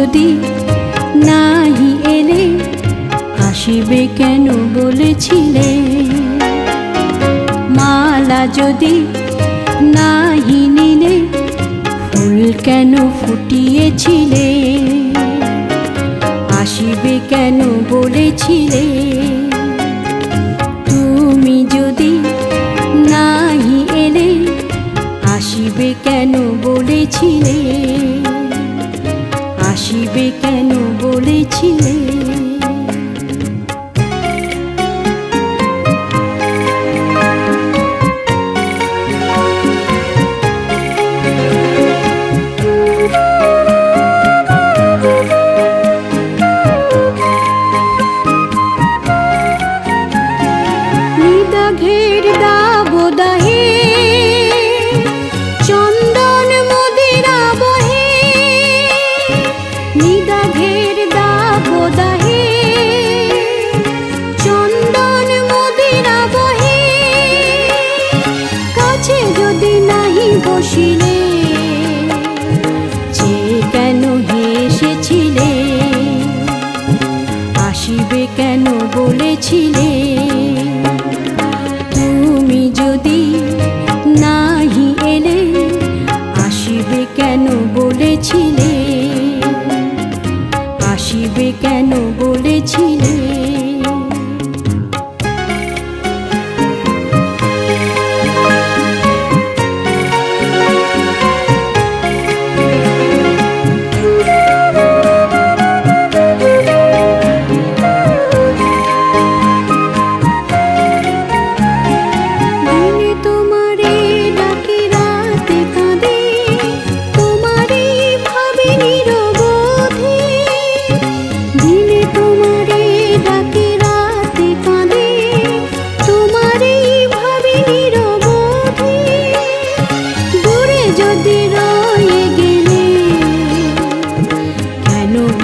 যদি নাহি এলে আসিবে কেন বলেছিলে? মালা যদি নাহি নিলে ফুল কেন ফুটিয়েছিলে? আসিবে কেন বলেছিলে? তুমি যদি নাহি এলে আসিবে কেন বলেছিলে? আসিবে কেন বলেছিলে? নিদাঘের দাবদাহে চন্দন মদিরা বহে, নিদাঘের দাবদাহে চন্দন মদিরা বহে। কাছে যদি নাহি বসিলে যে কেন হেসেছিলে? আসিবে কেন বলেছিলে? তুমি যদি নাহি এলে আসিবে কেন বলেছিলে? আসিবে কেন বলেছিলে?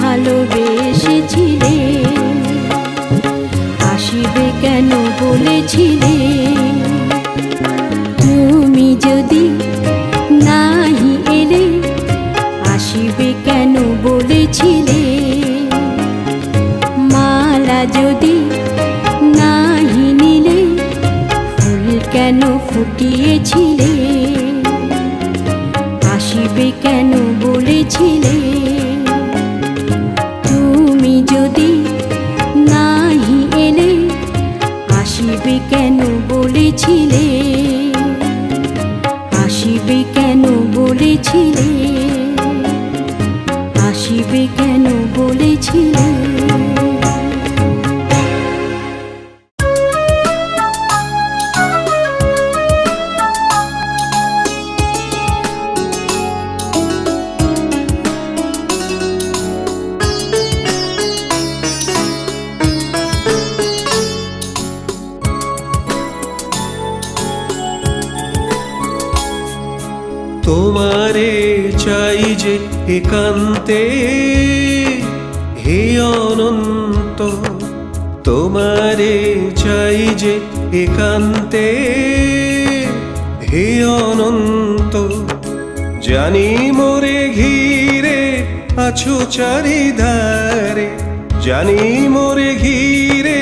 ভালোবেসেছিলে আসিবে কেন বলেছিলে? তুমি যদি নাহি এলে আসিবে কেন বলেছিলে? মালা যদি নাহি নিলে ফুল কেন ফুটিয়েছিলে? আসিবে কেন বলেছিলে? তুমি যদি নাহি এলে আসিবে কেন বলেছিলে? আসিবে কেন বলেছিলে? আসিবে কেন বলেছিলে? তোমারে চাই যে একান্তে হে অনন্ত, তোমারে চাই যে একান্তে হে অনন্ত। জানি মোরে ঘিরে আছো চারিধারে, জানি মোরে ঘিরে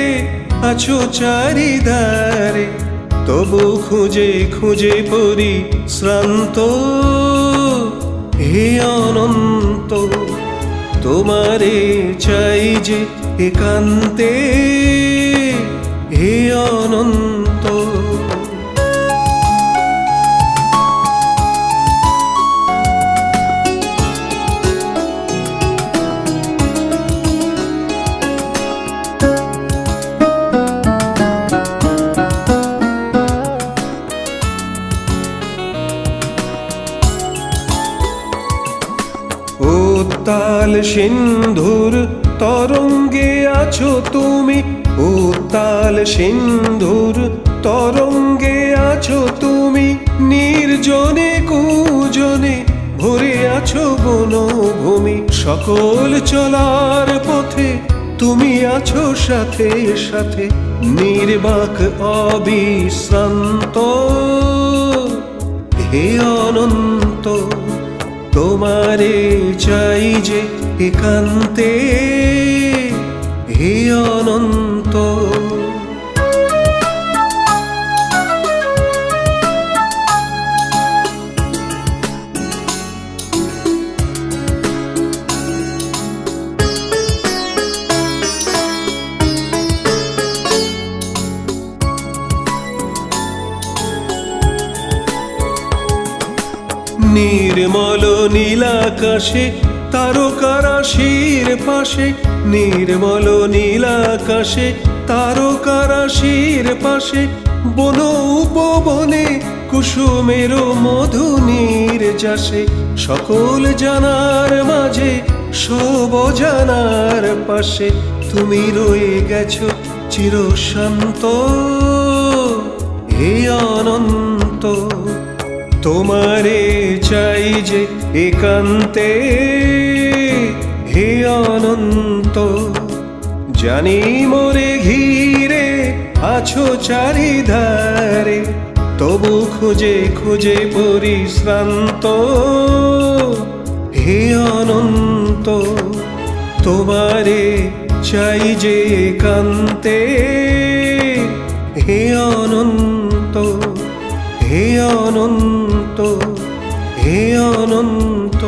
আছো চারিধারে, তবু খুঁজে খুঁজে পড়ি শ্রান্ত হে অনন্ত। তোমারে চাই যে একান্তে হে অনন্ত। উত্তাল সিন্ধুর তরঙ্গে আছো তুমি, উত্তাল সিন্ধুর তরঙ্গে আছো তুমি। নির্জনে কুজনে ভরে আছো বনভূমি, সকল চলার পথে তুমি আছো সাথে সাথে। নির্বাক অবিশ্রান্ত হে অনন্ত, তোমারে চাই যে একান্তে, হে অনন্ত। নির্মল নীলাকাশে তারকারাশির পাশে, নির্মল নীলাকাশে তারকারাশির পাশে, বন উপবনে কুসুমের মধু নির্যাসে, সকল জানার মাঝে সব জানার পাশে, তুমি রয়ে গেছো চিরশান্ত, হে অনন্ত। তোমারে চাই যে একান্তে, হে অনন্ত। জানি মোরে ঘিরে আছো চারিধারে, তবু খুঁজে খুঁজে পরিশ্রান্ত, হে অনন্ত। তোমারে চাই যে একান্তে, হে অনন্ত, হে অনন্ত, হে অনন্ত।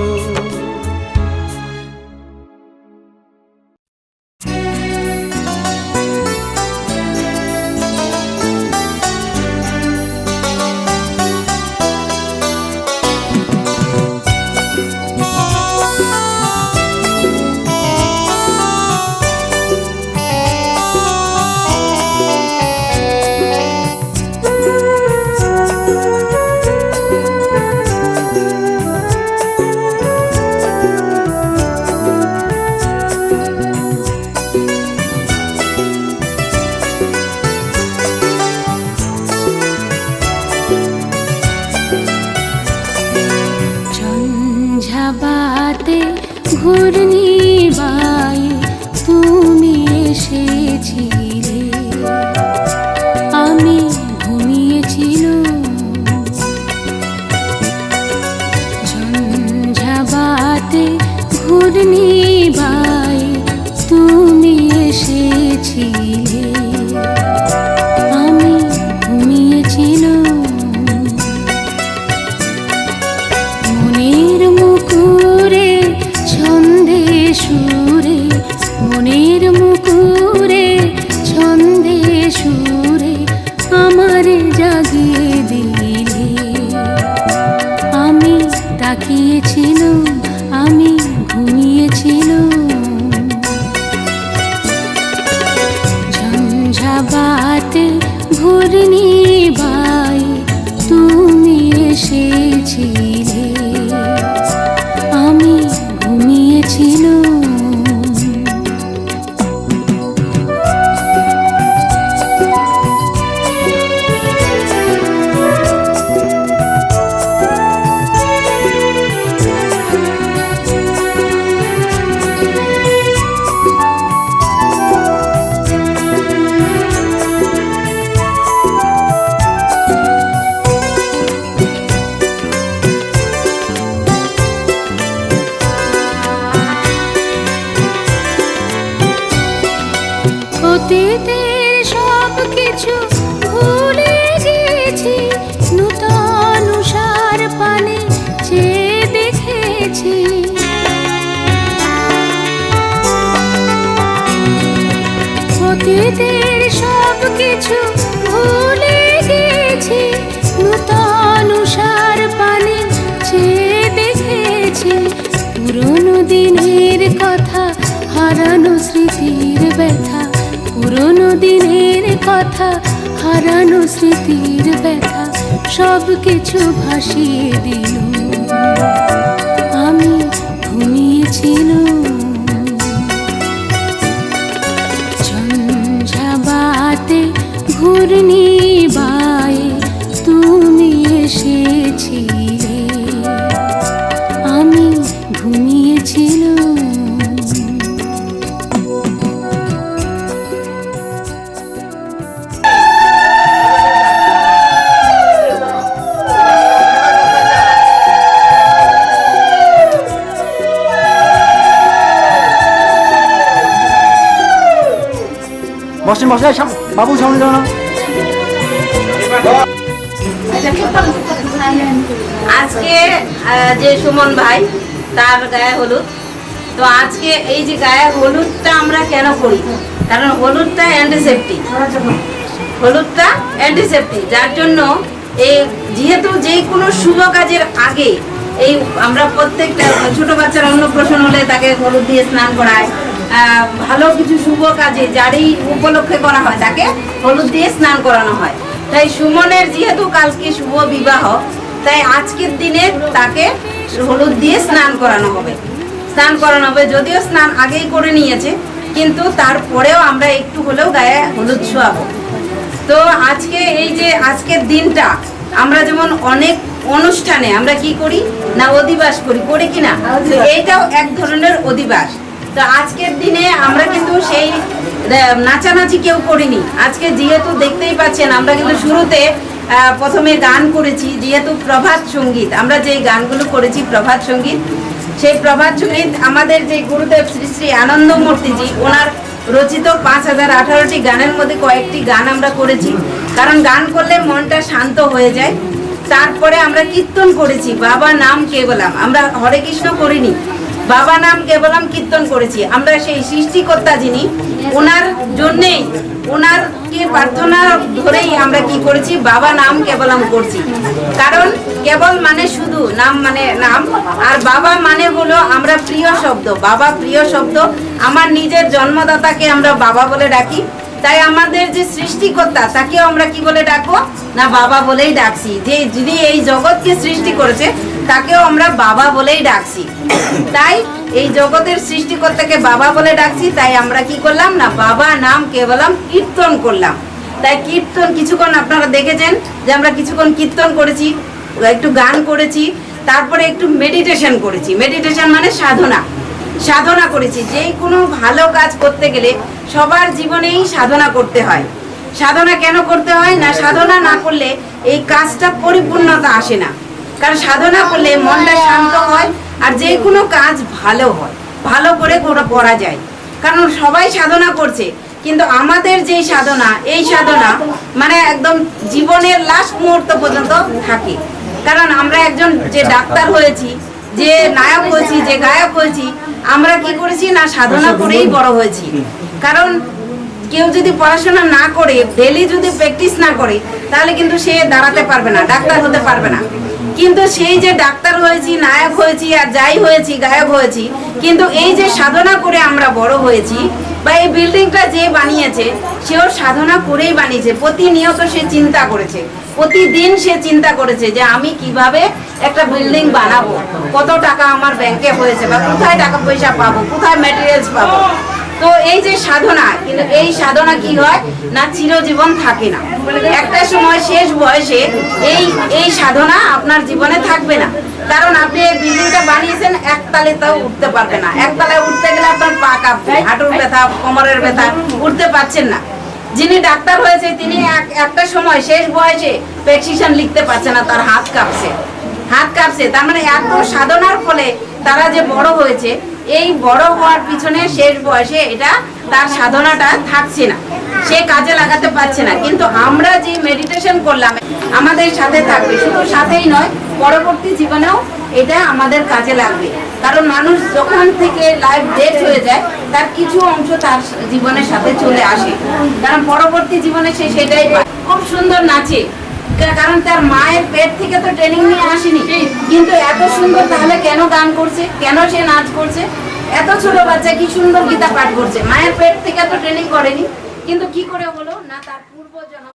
ঝঞ্ঝাবাতে ঘূর্ণি বায়ে তুমি এসেছিলে, আমি ঘুমিয়েছিলাম। ঝঞ্ঝাবাতে ঘূর্ণি বায়ে তুমি এসেছিলে, আমি ঘুমিয়েছিলাম। মনের মুকুরে ছন্দে সুরে, মনের মুকুরে ছন্দে সুরে আমারে জাগিয়ে দিলে, আমি তাকিয়েছিলাম, আমি ঘুমিয়েছিলাম। ঝঞ্ঝাবাতে ঘূর্ণি বায়ে তুমি এসেছিলে, আমি ঘুমিয়েছিলাম। অতীতের সব কিছু ভুলে গেছি, নূতন উষার পানে চেয়ে দেখেছি। অতীতের সব কিছু ভুলে গেছি, নূতন উষার পানে চেয়ে দেখেছি। পুরনো দিনের কথা, হারানো স্মৃতির ব্যথা, পুরনো দিনের কথা, হারানো স্মৃতির ব্যথা সব কিছু ভাসিয়ে দিল, আমি ঘুমিয়েছিলাম। ঝঞ্ঝাবাতে ঘূর্ণি বায়ে তুমি এসেছিলে, আমি ঘুমিয়েছিলাম। বসেন বসেন বাবু সামনে যাও না। আজকে যে সুমন ভাই তার গায়ে হলুদ, তো আজকে এই যে গায়ে হলুদটা আমরা কেন করি, কারণ হলুদটা অ্যান্টিসেপ্টিক, হলুদটা অ্যান্টিসেপ্টিক, যার জন্য এই যেহেতু যে কোনো শুভ কাজের আগে এই আমরা প্রত্যেকটা ছোট বাচ্চার অন্নপ্রাশন হলে তাকে হলুদ দিয়ে স্নান করায়, ভালো কিছু শুভ কাজে যারই উপলক্ষে করা হয় তাকে হলুদ দিয়ে স্নান করানো হয়। তাই সুমনের যেহেতু কালকে শুভ বিবাহ, তাই আজকের দিনে তাকে হলুদ দিয়ে স্নান করানো হবে। যদিও স্নান আগেই করে নিয়েছে, কিন্তু তারপরেও আমরা একটু হলেও গায়ে হলুদ ছোঁয়াবো। তো আজকে এই যে আজকের দিনটা আমরা যেমন অনেক অনুষ্ঠানে আমরা কি করি না, অধিবাস করি কিনা, তো এইটাও এক ধরনের অধিবাস। তো আজকের দিনে আমরা কিন্তু সেই নাচানাচি কেউ করিনি। আজকে যেহেতু দেখতেই পাচ্ছেন আমরা কিন্তু শুরুতে প্রথমে গান করেছি, যেহেতু প্রভাত সঙ্গীত, আমরা যে গানগুলো করেছি প্রভাত সঙ্গীত, সেই প্রভাত সঙ্গীত আমাদের যে গুরুদেব শ্রী শ্রী আনন্দমূর্তিজি ওনার রচিত 5018টি গানের মধ্যে কয়েকটি গান আমরা করেছি, কারণ গান করলে মনটা শান্ত হয়ে যায়। তারপরে আমরা কীর্তন করেছি, বাবা নাম কেবলাম, আমরা হরে কৃষ্ণ করিনি, বাবা নাম কেবলাম কীর্তন করেছি। আমরা সেই সৃষ্টিকর্তা যিনি, ওনার জন্যেই ওনারকে প্রার্থনা ধরেই আমরা কি করেছি, বাবা নাম কেবলাম করছি। কারণ কেবল মানে শুধু, নাম মানে নাম, আর বাবা মানে হলো আমরা প্রিয় শব্দ, বাবা প্রিয় শব্দ। আমার নিজের জন্মদাতাকে আমরা বাবা বলে ডাকি, তাই আমাদের যে সৃষ্টিকর্তা তাকেও আমরা কি বলে ডাকবো না, বাবা বলেই ডাকছি। যে যিনি এই জগৎকে সৃষ্টি করেছে তাকেও আমরা বাবা বলেই ডাকছি। তাই এই জগতের সৃষ্টিকর্তাকে বাবা বলে ডাকছি, তাই আমরা কি করলাম না, বাবা নাম কেবলাম কীর্তন করলাম। তাই কীর্তন কিছুক্ষণ আপনারা দেখেছেন যে আমরা কিছুক্ষণ কীর্তন করেছি, একটু গান করেছি, তারপরে একটু মেডিটেশন করেছি। মেডিটেশন মানে সাধনা করেছি। যে কোনো ভালো কাজ করতে গেলে সবার জীবনেই সাধনা করতে হয়। সাধনা কেন করতে হয় না, সাধনা না করলে এই কাজটা পরিপূর্ণতা আসে না। কারণ সাধনা করলে মনটা শান্ত হয়, আর যে কোনো কাজ ভালো হয়, ভালো করে করা যায়। কারণ সবাই সাধনা করছে, কিন্তু আমাদের যে সাধনা, এই সাধনা মানে একদম জীবনের লাস্ট মুহূর্ত পর্যন্ত থাকে। কারণ আমরা একজন যে ডাক্তার হয়েছি, যে নায়ক হয়েছি, যে গায়ক হয়েছি, আমরা কি করেছি না, সাধনা করেই বড় হয়েছি। কারণ কেউ যদি পড়াশোনা না করে, ডেলি যদি প্র্যাকটিস না করে, তাহলে কিন্তু সে দাঁড়াতে পারবে না, ডাক্তার হতে পারবে না। কিন্তু সেই যে ডাক্তার হয়েছি, নায়ক হয়েছি, আর যাই হয়েছি, গায়ক হয়েছি, কিন্তু এই যে সাধনা করে আমরা বড় হয়েছি, বা এই বিল্ডিংটা যে বানিয়েছে সেও সাধনা করেই বানিয়েছে। প্রতিনিয়ত সে চিন্তা করেছে, প্রতিদিন সে চিন্তা করেছে যে আমি কিভাবে একটা বিল্ডিং বানাবো, কত টাকা আমার ব্যাংকে হয়েছে, বা কোথায় টাকা পয়সা পাবো, কোথায় ম্যাটেরিয়ালস পাবো। তো এই যে সাধনা, কিন্তু এই সাধনা কি হয় না, চিরজীবন থাকে না। একটা সময় শেষ বয়সে এই সাধনা আপনার জীবনে থাকবে না। কারণ আপনি এই বিল্ডিংটা বানিয়েছেন, একতলায় তাও উঠতে পারবে না। একতলায় উঠতে গেলে আপনার পা কাঁপবে, হাঁটুর ব্যথা, কোমরের ব্যথা, উঠতে পারছেন না। যিনি ডাক্তার হয়েছে তিনি একটা সময় শেষ বয়সে প্রেসক্রিপশন লিখতে পারছে না, তার হাত কাঁপছে। তার মানে এত সাধনার ফলে তারা যে বড় হয়েছে, এই বড় হওয়ার পিছনে শেষ বয়সে এটা তার সাধনাটা থাকছে না, সে কাজে লাগাতে পারছে না। কিন্তু আমরা যে মেডিটেশন করলাম আমাদের সাথে থাকবে, শুধু সাথেই নয়, পরবর্তী জীবনেও এটা আমাদের কাজে লাগবে। কারণ মানুষ যখন থেকে লাইফ ডেথ হয়ে যায়, তার কিছু অংশ তার জীবনের সাথে চলে আসে, কারণ পরবর্তী জীবনে সে সেটাই পায়। খুব সুন্দর নাচে, কারণ তার মায়ের পেট থেকে তো ট্রেনিং নিয়ে আসেনি, কিন্তু এত সুন্দর তাহলে কেন গান করছে, কেন সে নাচ করছে? এত ছোট বাচ্চা কি সুন্দর গীতা পাঠ করছে, মায়ের পেট থেকে তো ট্রেনিং করেনি, কিন্তু কি করে হলো না, তার পূর্বজন্ম।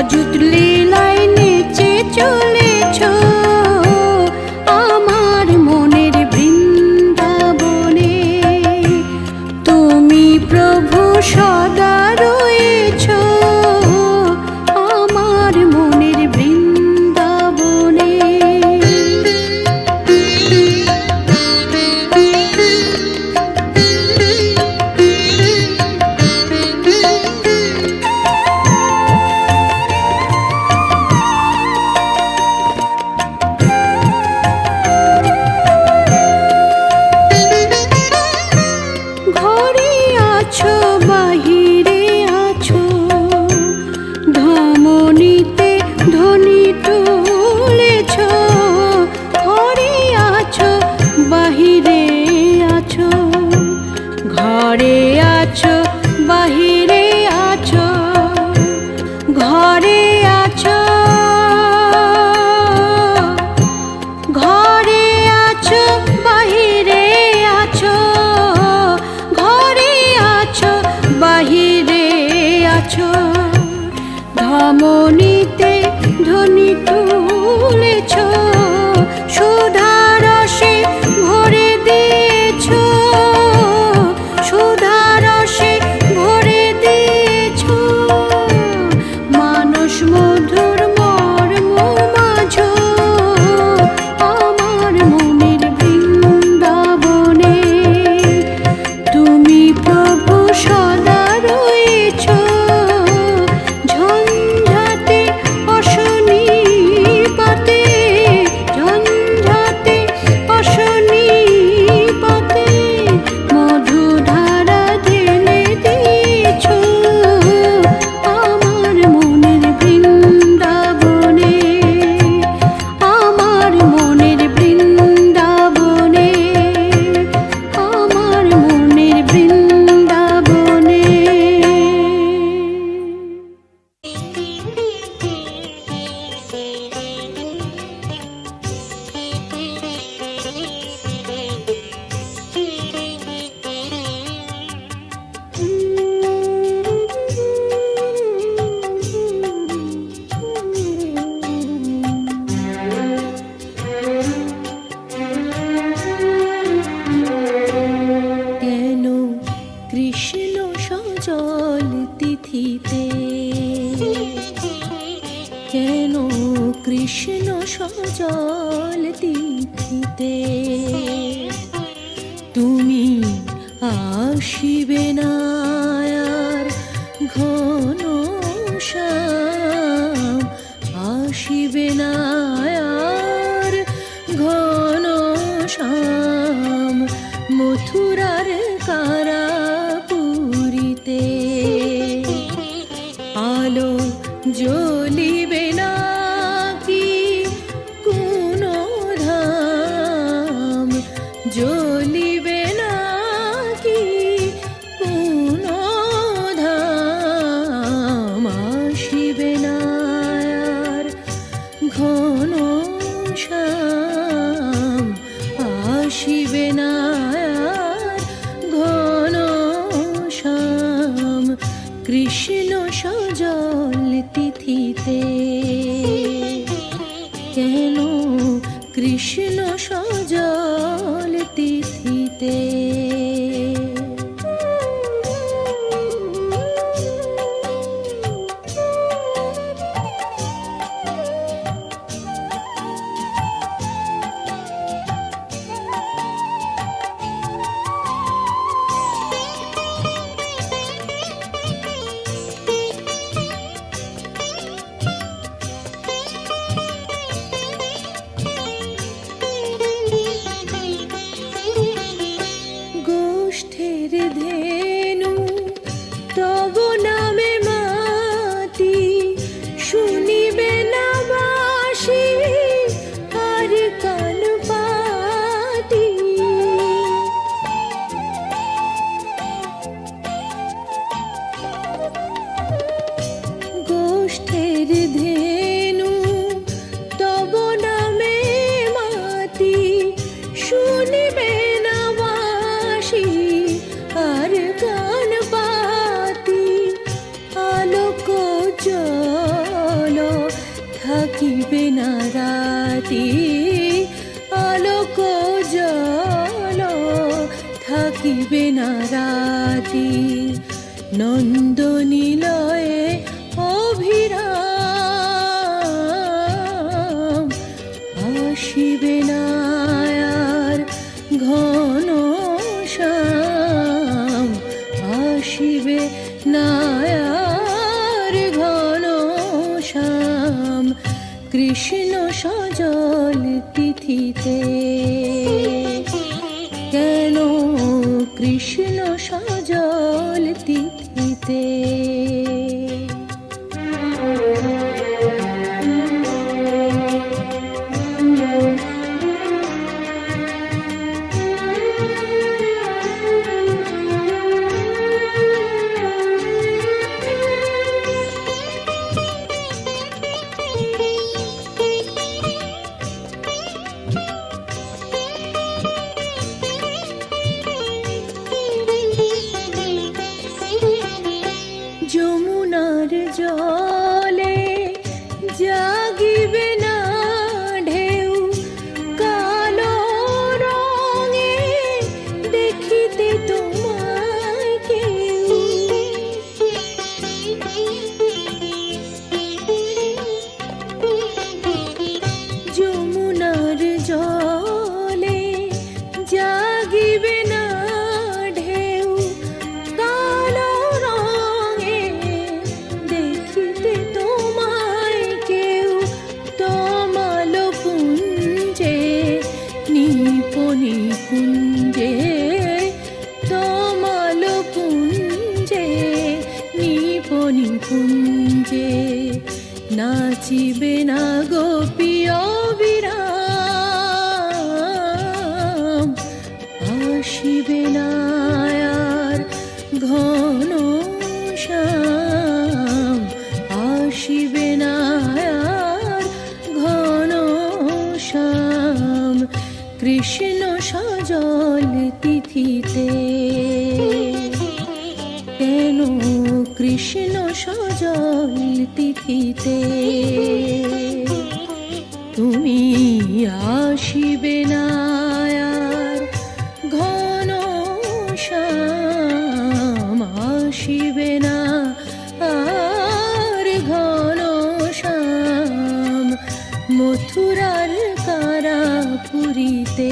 অযুত লীলায় নেচে চলেছ আমার মনের বৃন্দাবনে। তুমি প্রভু সদা রয়েছ আমার মনের বৃন্দাবনে। ঘরে আছো বাহিরে আছো ধমনীতে ধ্বনি তুলেছ। ঘরে আছো বাহিরে আছো, ঘরে আছো বাহিরে আছো, ঘরে আছো, ঘরে আছো বাহিরে আছো, ঘরে আছো বাহিরে আছো। ধমনীতে ধ্বনি তুলেছ, সুধারসে ভরে দিয়েছ, সুধারসে ভরে দিয়েছ। মানস মধুর মর্ম মাঝ আমার মনের বৃন্দাবনে। তুমি প্রভু সদা রয়েছ ঝঞ্ঝাতে অশনি পাতে, ঝঞ্ঝাতে অশনি পাতে। মধুধারা ঢেলে দিয়েছ আমার মনের বৃন্দাবনে, আমার মনের বৃন্দাবনে, আমার মনের বৃন্দাবনে। কেন কৃষ্ণ সজল তিথিতে, কেন কৃষ্ণ সজল তিথিতে তুমি আসিবে না আর ঘন শ্যাম, আসিবে না আর ঘন শ্যাম। মথুরার কারাপুরীতে আলো জ্বলিবে না কি কোন ধাম, জ্বলিবে না কি কোন ধাম। আসিবে না আর ঘন শ্যাম, আসিবে না আর ঘন শ্যাম। কৃষ্ণ সজল তিথিতে, কেন কৃষ্ণ সজল তিথিতে। থাকিবে না রাতি আলোক জল থাকিবে না রাতি নন্দনীলয়ে অভিরাম আসিবে না আর ঘন শ্যাম আসিবে না আর ঘন শ্যাম কৃষ্ণ সজল তিথিতে কেন কৃষ্ণ সজল তিথিতে যমুনার জলে জাগিবে না ঢেউ কালো রঙে দেখিতে তোমায় কেউ যমুনার জলে জাগিবে না ঢেউ কালো রঙে দেখিতে তোমায় কেউ তমাল পুঞ্জে নিপনি কুঞ্জে তমাল পুঞ্জে নিপনি কুঞ্জে নাচিবে না গোপী অবিরাম আসিবে না আর ঘন শ্যাম আসিবে না আর ঘন শ্যাম কৃষ্ণ সজল তিথিতে কেন কৃষ্ণ সজল তিথিতে তুমি আসিবে না আর ঘন শ্যাম আসিবে না আর ঘন শ্যাম মথুরার কারাপুরীতে